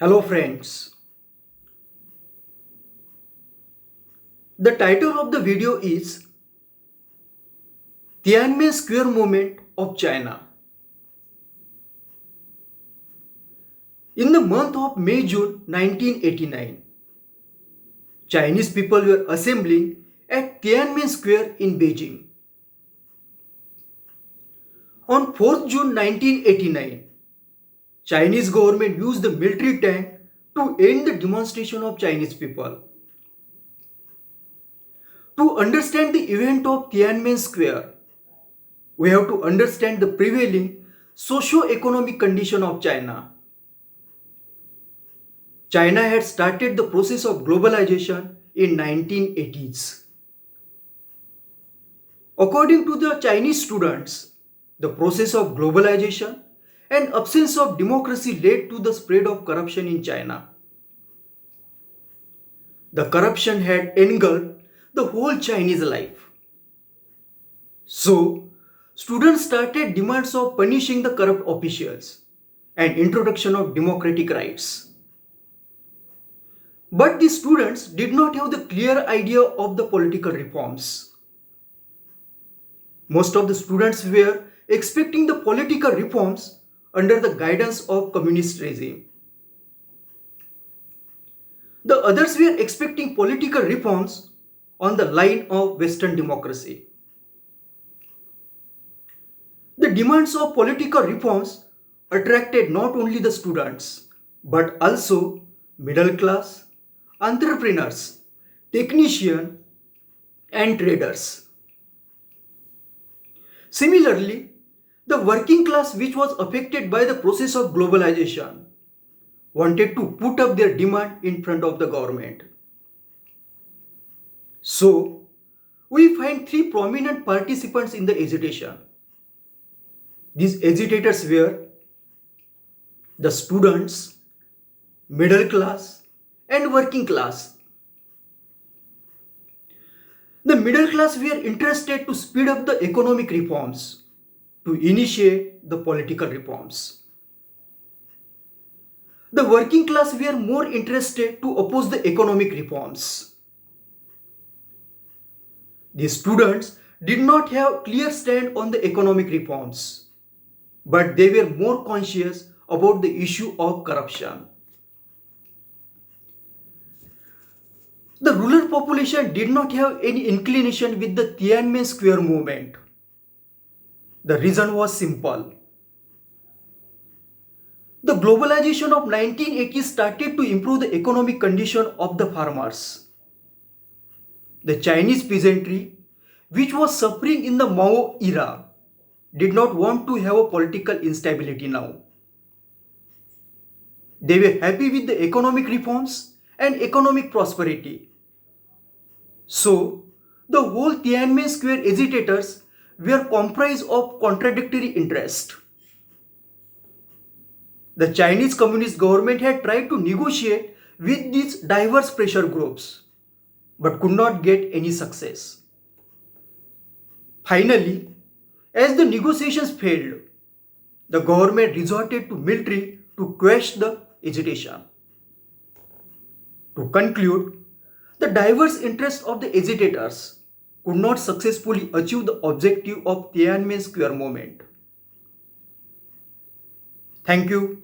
Hello friends. The title of the video is Tiananmen Square Movement of China. In the month of May-June 1989, Chinese people were assembling at Tiananmen Square in Beijing. On 4th June 1989, Chinese government used the military tank to end the demonstration of Chinese people. To understand the event of Tiananmen Square, we have to understand the prevailing socio-economic condition of China. China had started the process of globalization in 1980s. According to the Chinese students, the process of globalization and absence of democracy led to the spread of corruption in China. The corruption had engulfed the whole Chinese life. So, students started demands of punishing the corrupt officials and introduction of democratic rights. But the students did not have the clear idea of the political reforms. Most of the students were expecting the political reforms under the guidance of communist regime. The others were expecting political reforms on the line of Western democracy. The demands of political reforms attracted not only the students but also middle class, entrepreneurs, technicians, and traders. Similarly, the working class, which was affected by the process of globalization, wanted to put up their demand in front of the government. So, we find three prominent participants in the agitation. These agitators were the students, middle class, and working class. The middle class were interested to speed up the economic reforms, to initiate the political reforms. The working class were more interested to oppose the economic reforms. The students did not have clear stand on the economic reforms, but they were more conscious about the issue of corruption. The rural population did not have any inclination with the Tiananmen Square movement. The reason was simple. The globalization of 1980 started to improve the economic condition of the farmers. The Chinese peasantry, which was suffering in the Mao era, did not want to have a political instability now. They were happy with the economic reforms and economic prosperity. So, the whole Tiananmen Square agitators were comprised of contradictory interests. The Chinese Communist government had tried to negotiate with these diverse pressure groups, but could not get any success. Finally, as the negotiations failed, the government resorted to military to quash the agitation. To conclude, the diverse interests of the agitators could not successfully achieve the objective of Tiananmen Square movement. Thank you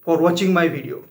for watching my video.